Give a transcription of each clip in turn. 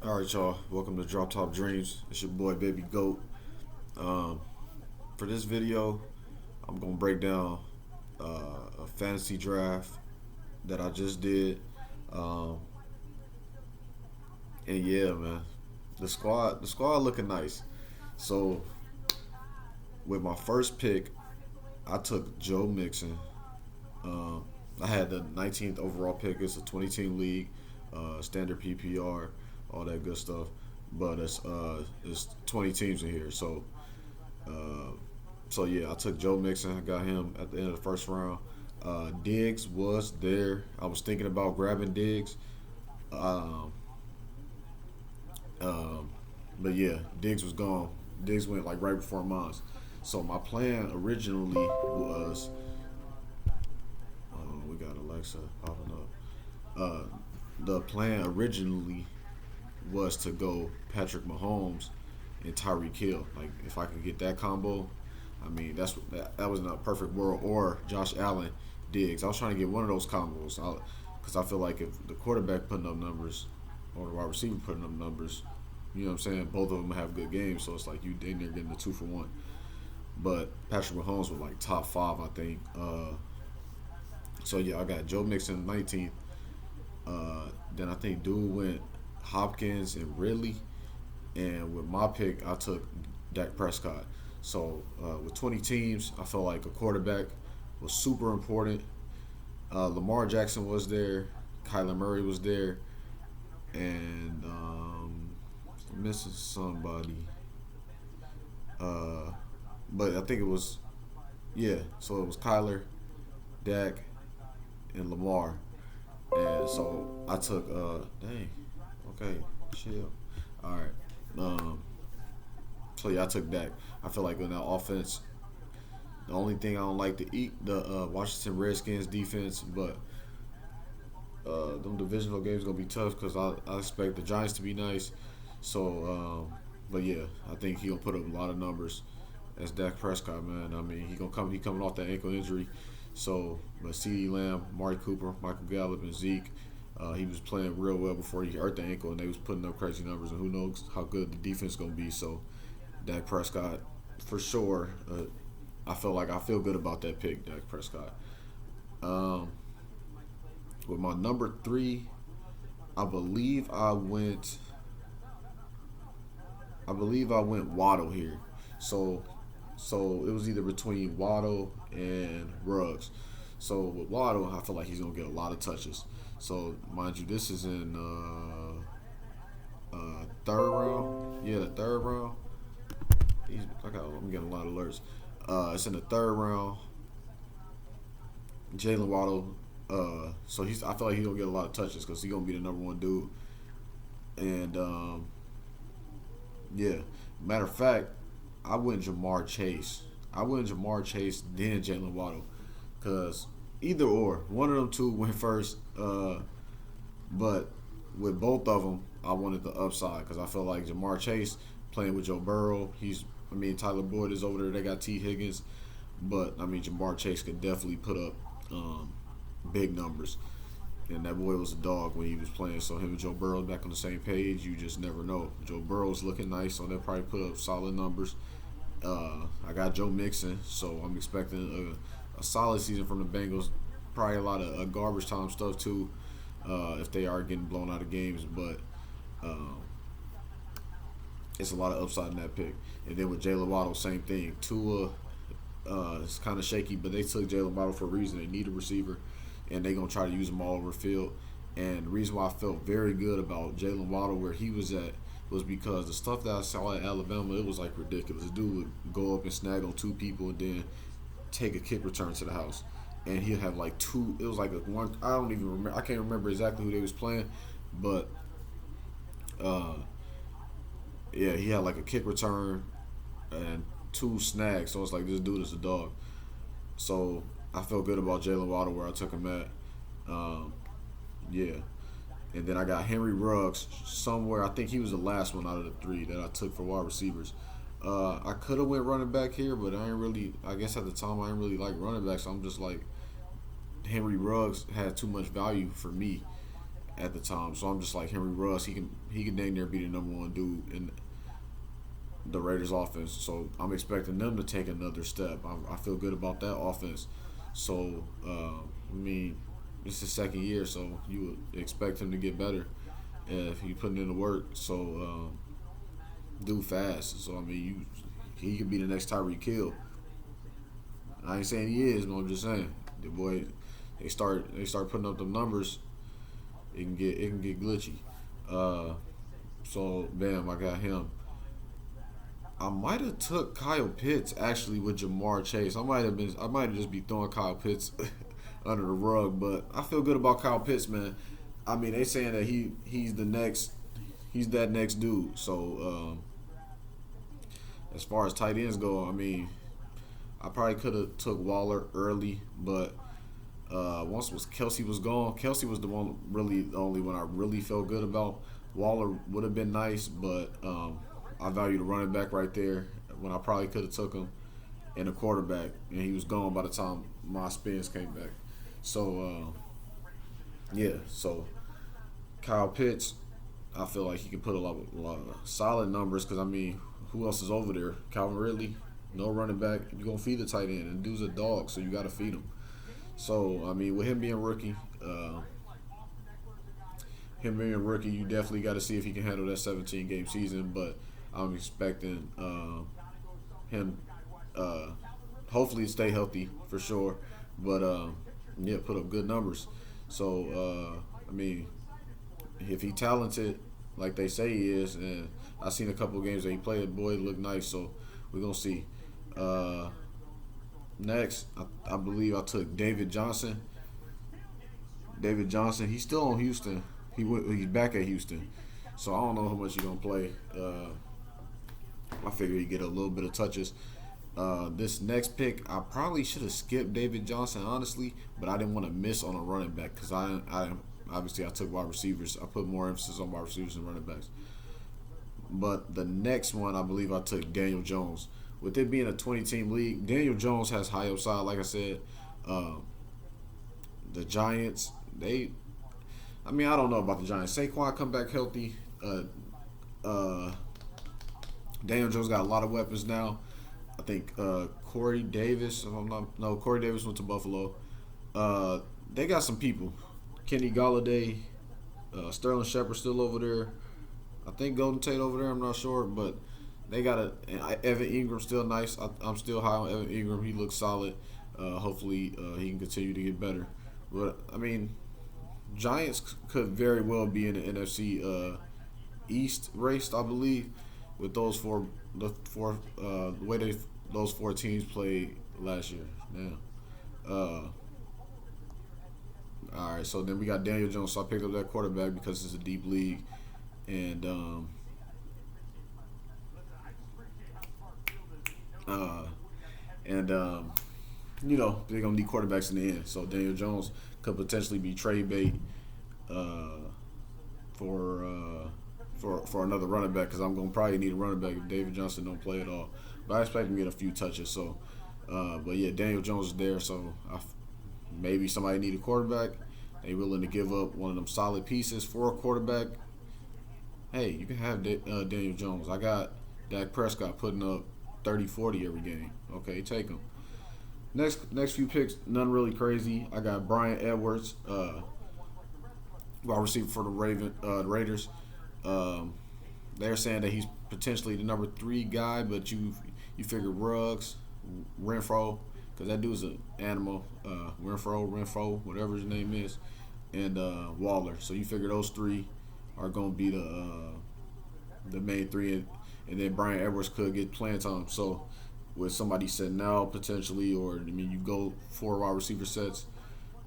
All right, y'all. Welcome to Drop Top Dreams. It's your boy Baby Goat. Um, for this video, I'm gonna break down a fantasy draft that I just did, um, and yeah, man, the squad looking nice. So with my first pick, I took Joe Mixon. Um, I had the 19th overall pick. It's a 20-team league, standard PPR, all that good stuff. But it's 20 teams in here, Uh, so yeah, I took Joe Mixon. I got him at the end of the first round. Diggs was there. I was thinking about grabbing Diggs, um, um, but yeah, Diggs was gone. Diggs went like right before mine. So my plan originally was, we got Alexa popping up. The plan originally was to go Patrick Mahomes and Tyreek Hill. Like if I could get that combo, I mean that was in a perfect world. Or Josh Allen, Diggs. I was trying to get one of those combos because I feel like if the quarterback putting up numbers or the wide receiver putting up numbers, you know what I'm saying. Both of them have good games, so it's like you they're getting the 2 for 1. But Patrick Mahomes was like top five, I think. So yeah, I got Joe Mixon 19th. Then I think dude went Hopkins and Ridley. And with my pick, I took Dak Prescott. So with 20 teams, I felt like a quarterback was super important. Lamar Jackson was there, Kyler Murray was there, and missing somebody. Uh, but I think it was yeah. So it was Kyler, Dak, and Lamar. And so I took dang, okay, chill. All right. So yeah, I took Dak. I feel like in that offense, the only thing I don't like to eat the Washington Redskins defense, but them divisional games gonna be tough because I expect the Giants to be nice. So, but yeah, I think he gonna put up a lot of numbers. That's Dak Prescott, man. I mean, he coming off that ankle injury. So, but CeeDee Lamb, Marty Cooper, Michael Gallup, and Zeke, he was playing real well before he hurt the ankle, and they was putting up crazy numbers. And who knows how good the defense gonna be? So, Dak Prescott, for sure. I feel good about that pick, Dak Prescott. Um, with my number three, I believe I went. I believe I went Waddle here. So, so it was either between Waddle and Ruggs. So with Waddle, I feel like he's gonna get a lot of touches. So mind you, this is in third round. Yeah, the third round. I'm getting a lot of alerts. It's in the third round. Jalen Waddle. So I feel like he's gonna get a lot of touches because he's gonna be the number one dude. And yeah, matter of fact, I went Jamar Chase. I went Jamar Chase, then Jalen Waddle, because either or, one of them two went first. But with both of them, I wanted the upside because I felt like Jamar Chase playing with Joe Burrow. I mean, Tyler Boyd is over there. They got T Higgins, but I mean, Jamar Chase could definitely put up big numbers. And that boy was a dog when he was playing. So him and Joe Burrow back on the same page, you just never know. Joe Burrow's looking nice, so they'll probably put up solid numbers. I got Joe Mixon, so I'm expecting a solid season from the Bengals. Probably a lot of garbage time stuff too, if they are getting blown out of games. But um, it's a lot of upside in that pick. And then with Jalen Waddle, same thing. Tua, it's kind of shaky, but they took Jalen Waddle for a reason. They need a receiver, and they're gonna try to use him all over the field. And the reason why I felt very good about Jalen Waddle where he was at was because the stuff that I saw at Alabama, it was like ridiculous. The dude would go up and snag on two people and then take a kick return to the house. And he'd have like two. It was like a one. I don't even remember. I can't remember exactly who they was playing, but uh, yeah, he had like a kick return and two snags. So it's like this dude is a dog. So I felt good about Jalen Waddle where I took him at. Um, yeah, and then I got Henry Ruggs somewhere. I think he was the last one out of the three that I took for wide receivers. I could have went running back here, but I ain't really. I guess at the time I didn't really like running backs. So I'm just like Henry Ruggs had too much value for me, at the time. So I'm just like Henry Ruggs. He can dang near be the number one dude in the Raiders offense. So I'm expecting them to take another step. I feel good about that offense. So I mean, it's his second year, so you would expect him to get better if he putting in the work. So do fast. So I mean, he could be the next Tyreek Hill. I ain't saying he is, but I'm just saying the boy. They start putting up the numbers. It can get glitchy. Uh, so bam, I got him. I might have took Kyle Pitts actually with Jamar Chase. I might have just be throwing Kyle Pitts under the rug, but I feel good about Kyle Pitts, man. I mean, they saying that he's that next dude. So as far as tight ends go, I mean, I probably could have took Waller early, but once Kelsey was gone, Kelsey was the only one I really felt good about. Waller would have been nice, but I value the running back right there when I probably could have took him and a quarterback, and he was gone by the time my spins came back. So yeah, so Kyle Pitts, I feel like he can put a lot of solid numbers because I mean, who else is over there? Calvin Ridley, no running back. You're gonna feed the tight end, and dude's a dog, so you got to feed him. So I mean, with him being a rookie, you definitely got to see if he can handle that 17 game season. But I'm expecting him, uh, hopefully, to stay healthy for sure. But yeah, put up good numbers. So I mean, if he talented like they say he is, and I seen a couple of games that he played, boy, it looked nice. So we're gonna see. Uh, Next, I believe I took David Johnson. David Johnson, he's still on Houston. He's back at Houston, so I don't know how much he's gonna play. I figure he get a little bit of touches. This next pick, I probably should have skipped David Johnson honestly, but I didn't want to miss on a running back because I obviously I took wide receivers. I put more emphasis on wide receivers and running backs. But the next one, I believe I took Daniel Jones. With it being a 20-team league, Daniel Jones has high upside. Like I said, the Giants, I mean, I don't know about the Giants. Saquon come back healthy. Uh, Daniel Jones got a lot of weapons now. I think Corey Davis. If I'm not, no, Corey Davis went to Buffalo. They got some people. Kenny Galladay, Sterling Shepard still over there. I think Golden Tate over there. I'm not sure, but they got Evan Ingram still nice. I'm still high on Evan Ingram. He looks solid. Hopefully he can continue to get better. But I mean, Giants could very well be in the NFC East race, I believe, with the way those four teams played last year. Now, all right. So then we got Daniel Jones. So I picked up that quarterback because it's a deep league, and uh, and they're gonna need quarterbacks in the end. So Daniel Jones could potentially be trade bait uh, for for another running back because I'm gonna probably need a running back if David Johnson don't play at all. But I expect him to get a few touches. So, but yeah, Daniel Jones is there. So maybe somebody need a quarterback. They willing to give up one of them solid pieces for a quarterback. Hey, you can have Daniel Jones. I got Dak Prescott putting up 30, 40 every game. Okay, take him. Next few picks, none really crazy. I got Brian Edwards, wide receiver for the Raiders. They're saying that he's potentially the number 3 guy, but you figure Ruggs, Renfro, because that dude's an animal. Renfro, whatever his name is, and Waller. So you figure those 3 are gonna be the main 3, and then Brian Edwards could get playing time. So with somebody sitting out potentially, or I mean, you go 4 wide receiver sets,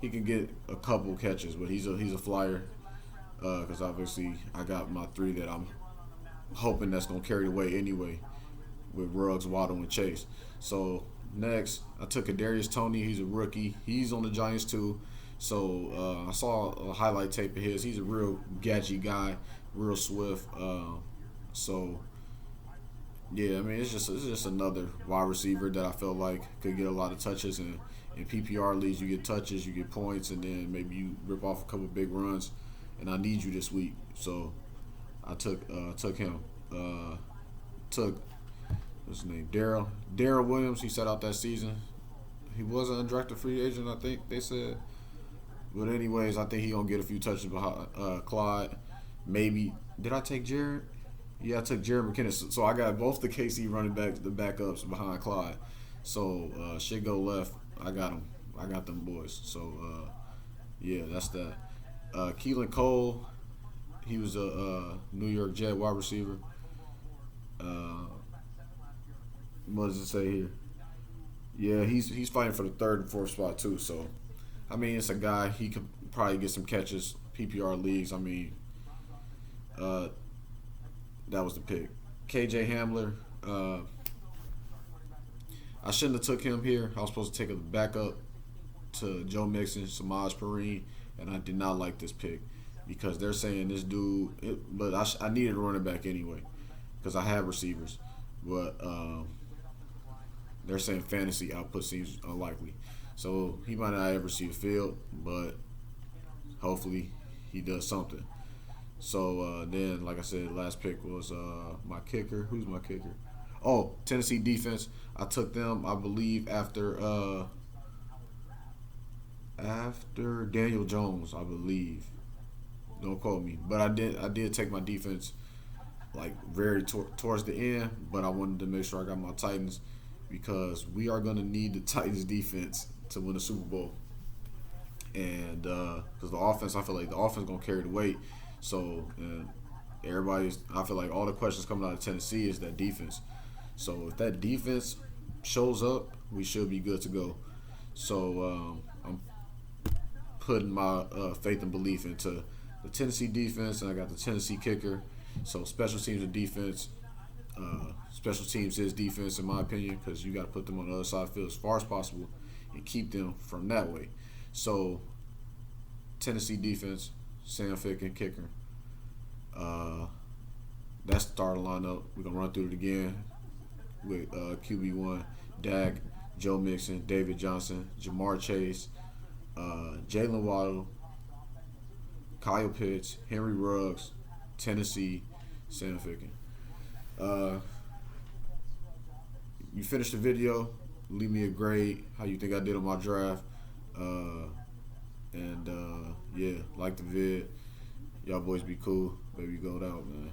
he can get a couple catches, but he's a flyer. Because obviously I got my 3 that I'm hoping that's gonna carry the weight anyway, with Ruggs, Waddle, and Chase. So next, I took Kadarius Toney. He's a rookie. He's on the Giants too. So I saw a highlight tape of his. He's a real gadget guy, real swift. So yeah, I mean it's just another wide receiver that I felt like could get a lot of touches, and in PPR leagues you get touches, you get points, and then maybe you rip off a couple big runs. and I need you this week. So I took him. Took what's his name? Daryl Williams. He sat out that season. He was an undrafted free agent, I think they said. But anyways, I think he gonna get a few touches behind Clyde. Maybe did I take Jared? Yeah, I took Jared McKinnon. So I got both the KC running backs, the backups behind Clyde. So shit go left. I got him. I got them boys. So yeah, that's that. Keelan Cole, he was a New York Jet wide receiver. Uh, what does it say here? Yeah, he's fighting for the third and fourth spot too. So I mean, it's a guy he could probably get some catches PPR leagues. I mean, uh, that was the pick. KJ Hamler. I shouldn't have took him here. I was supposed to take a backup to Joe Mixon, Samaj Perine, and I did not like this pick because they're saying this dude. But I needed a running back anyway because I have receivers, but they're saying fantasy output seems unlikely. So he might not ever see the field, but hopefully he does something. So then, like I said, last pick was my kicker. Who's my kicker? Oh, Tennessee defense. I took them, I believe, after Daniel Jones, I believe. Don't quote me, but I did take my defense like very towards the end, but I wanted to make sure I got my Titans because we are going to need the Titans defense to win the Super Bowl. And because the offense, I feel like the offense going to carry the weight. So I feel like all the questions coming out of Tennessee is that defense. So if that defense shows up, we should be good to go. So I'm putting my faith and belief into the Tennessee defense, and I got the Tennessee kicker. So special teams and defense. Special teams is defense, in my opinion, because you got to put them on the other side of the field as far as possible and keep them from that way. So Tennessee defense, Sam Ficken, kicker. That's the starting lineup. We're going to run through it again with QB1, Dak, Joe Mixon, David Johnson, Jamar Chase, Jalen Waddle, Kyle Pitts, Henry Ruggs, Tennessee, Sam Ficken. You finished the video. Leave me a grade. How you think I did on my draft. And yeah, like the vid. Y'all boys be cool. Baby, go out, man.